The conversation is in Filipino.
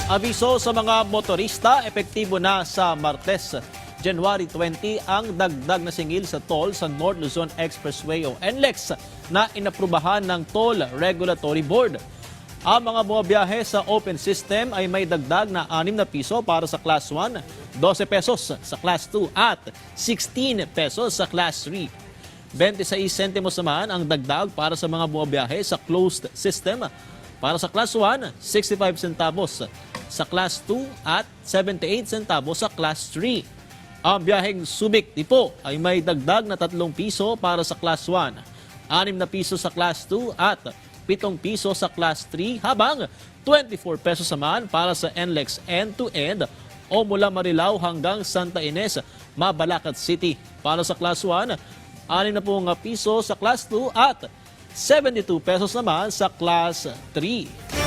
Abiso sa mga motorista, epektibo na sa Martes, January 20, ang dagdag na singil sa toll sa North Luzon Expressway o NLEX na inaprubahan ng Toll Regulatory Board. Ang mga bumabiyahe sa open system ay may dagdag na 6 na piso para sa Class 1, 12 pesos sa Class 2 at 16 pesos sa Class 3. 26 sentimos naman ang dagdag para sa mga bumabiyahe sa closed system. Para sa Class 1, 65 centavos sa Class 2 at 78 centavos sa Class 3. Ang biyaheng Subic-Tipo ay may dagdag na 3 piso para sa Class 1, 6 na piso sa Class 2 at 7 piso sa Class 3, habang 24 pesos naman para sa NLEX end-to-end o mula Marilao hanggang Santa Ines, Mabalacat City. Para sa Class 1, 6 piso sa Class 2 at 72 pesos naman sa Class 3.